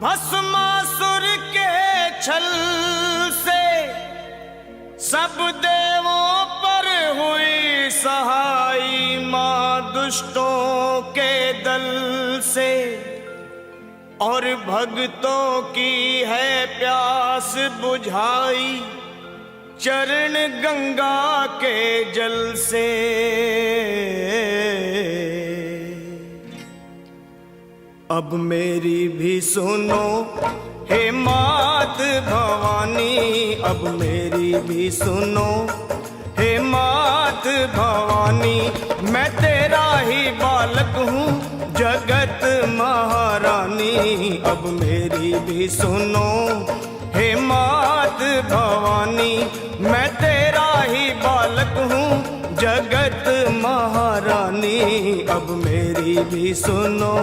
भस्मासुर के छल से सब देवों पर हुई सहाई, मां दुष्टों के दल से और भक्तों की है प्यास बुझाई, चरण गंगा के जल से। अब मेरी भी सुनो हे मात भवानी, अब मेरी भी सुनो हे मात भवानी, मैं तेरा ही बालक हूँ जगत महारानी। अब मेरी भी सुनो हे मात भवानी, मैं तेरा ही बालक हूँ जगत महारानी। अब मेरी भी सुनो।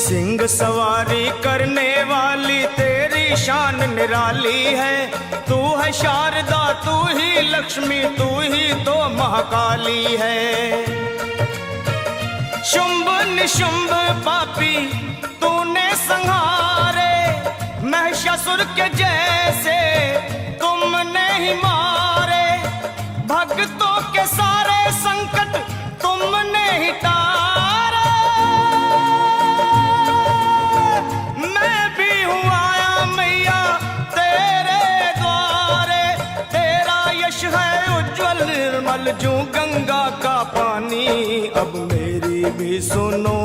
सिंह सवारी करने वाली तेरी शान निराली है, तू है शारदा तू ही लक्ष्मी तू ही तो महाकाली है। शुंभ निशुंभ पापी तूने संहारे, महिषासुर के जैसे तुमने ही मारे, भक्तों के सारे संकट तुमने ही टारे। मैं भी हूँ आया मैया तेरे द्वारे, तेरा यश है उज्जवल निर्मल जो गंगा का पानी। अब मेरी भी सुनो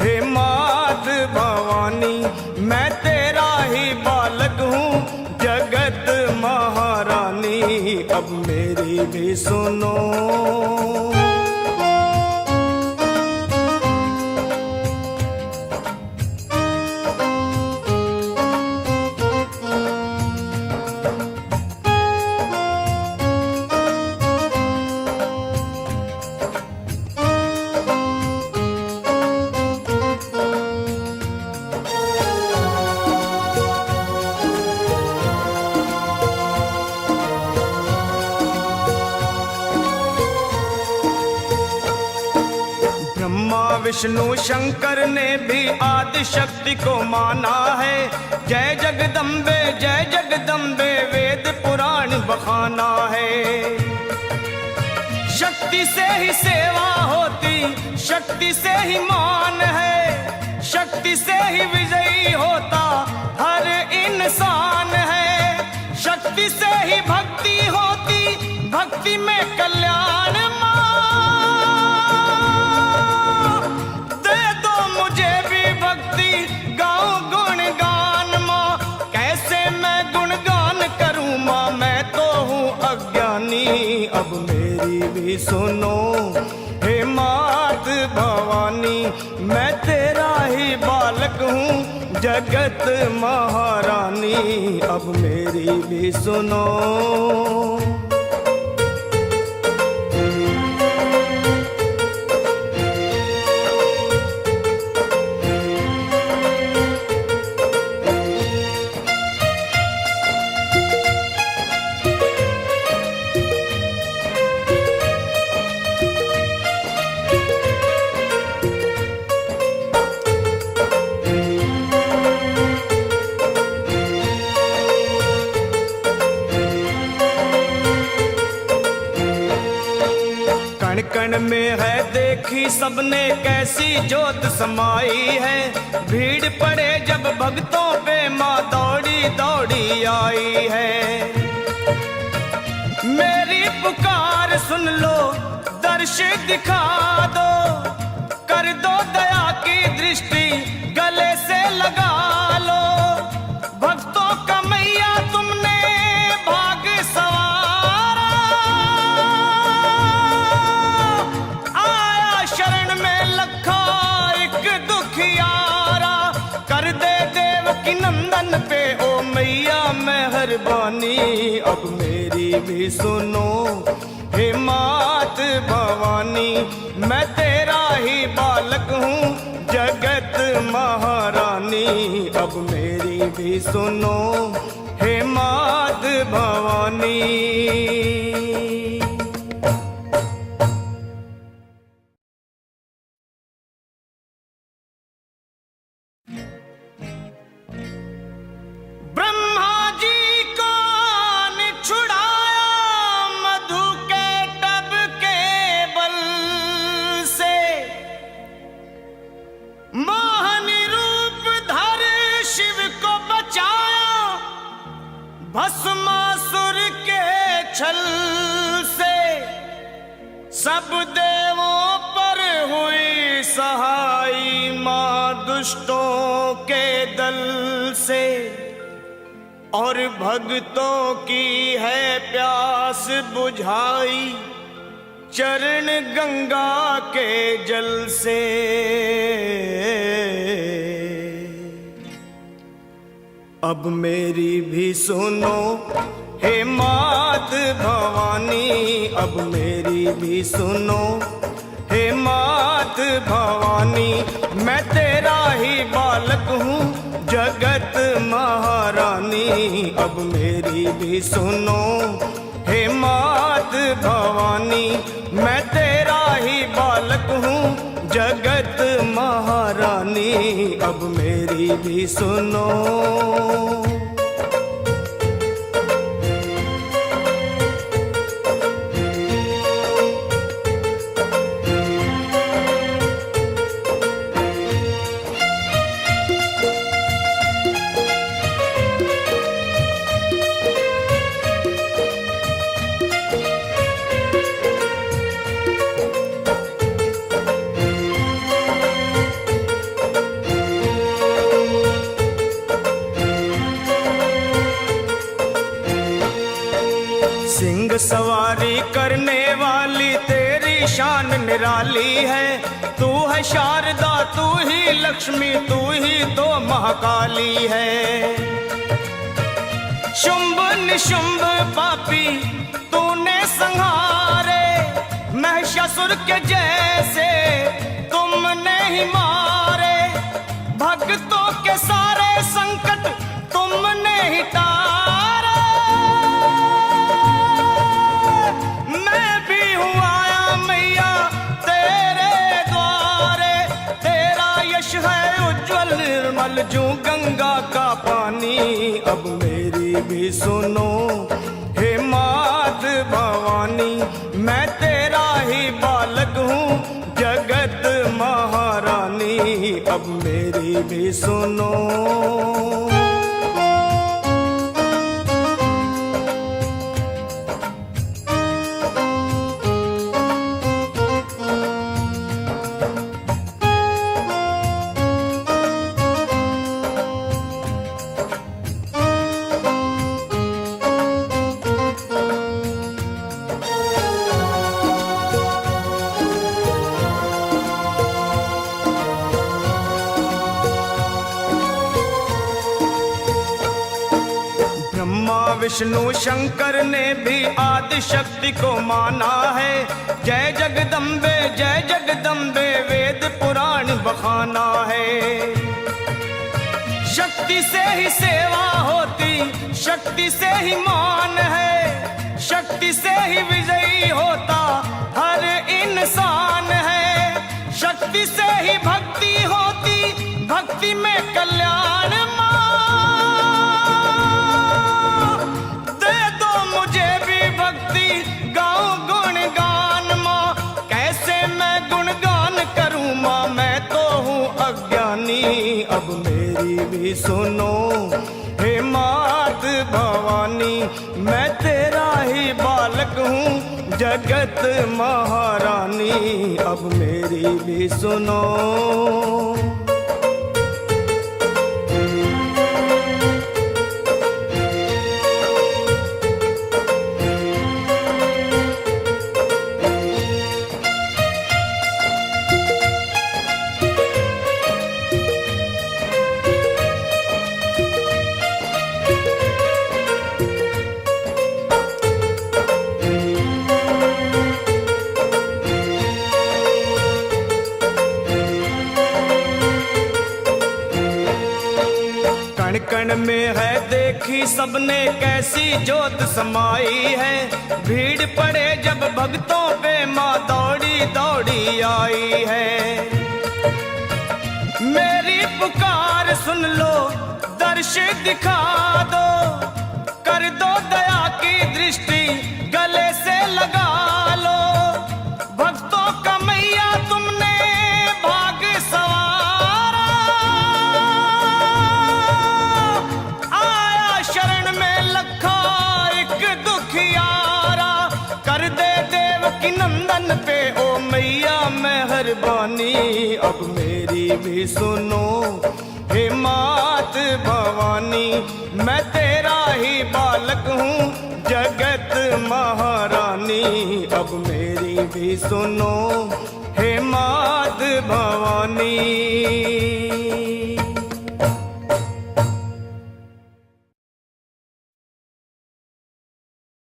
हे मात भवानी, मैं तेरा ही बालक हूँ जगत महारानी। अब मेरी भी सुनो। विष्णु शंकर ने भी आदि शक्ति को माना है, जय जगदम्बे वेद पुराण बखाना है। शक्ति से ही सेवा होती शक्ति से ही मान है, शक्ति से ही विजयी होता हर इंसान है। शक्ति से ही भक्ति होती भक्ति में कल्याण। अब मेरी भी सुनो हे मात भवानी, मैं तेरा ही बालक हूँ जगत महारानी। अब मेरी भी सुनो। कण में है देखी सबने कैसी जोत समाई है, भीड़ पड़े जब भक्तों पे माँ दौड़ी दौड़ी आई है। मेरी पुकार सुन लो दर्श दिखा दो, कर दो दया की दृष्टि गले से लगा लो। भक्तों का मैया तुमने भाग सवारा, आया शरण में लखा नंदन पे ओ मैया मेहरबानी, अब मेरी भी सुनो हे मात भवानी। मैं तेरा ही बालक हूँ जगत महारानी, अब मेरी भी सुनो हे मात भवानी। भस्मासुर के छल से सब देवों पर हुई सहाई, मां दुष्टों के दल से। और भक्तों की है प्यास बुझाई चरण गंगा के जल से। अब मेरी भी सुनो हे मात भवानी, अब मेरी भी सुनो हे मात भवानी। मैं तेरा ही बालक हूँ जगत महारानी, अब मेरी भी सुनो हे मात भवानी। मैं तेरा ही बालक हूँ जगत महारानी, अब मेरी भी सुनो। सिंह सवारी करने वाली तेरी शान निराली है। तू है शारदा, तू ही लक्ष्मी, तू ही तो महाकाली है। शुंभ निशुंभ पापी तूने संहारे, महिषासुर के जैसे तुमने ही मारे। भक्तों के सारे संकट तुमने ही टारे। निर्मल जो गंगा का पानी, अब मेरी भी सुनो हे मात भवानी। मैं तेरा ही बालक हूँ जगत महारानी, अब मेरी भी सुनो। विष्णु शंकर ने भी आदि शक्ति को माना है। जय जगदम्बे वेद पुराण बखाना है। शक्ति से ही सेवा होती, शक्ति से ही मान है, शक्ति से ही विजयी होता हर इंसान है। शक्ति से ही भक्ति होती, भक्ति में कल्याण। अब मेरी भी सुनो हे मात भवानी। मैं तेरा ही बालक हूँ जगत महारानी, अब मेरी भी सुनो। चरण में है देखी सबने कैसी जोत समाई है। भीड़ पड़े जब भक्तों पे माँ दौड़ी दौड़ी आई है। मेरी पुकार सुन लो, दर्श दिखा दो, कर दो दया की दृष्टि गले से लगा लो। भक्तों का मैया तुमने भाग सवारा, आया शरण में लखा एक दुखियारा। कर दे देवकी नंदन पे ओ मैया मेहरबानी, अब मेरी भी सुनो हे मात भवानी। मैं तेरा ही बालक हूँ जगत महारानी, अब मेरी भी सुनो हे मात भवानी।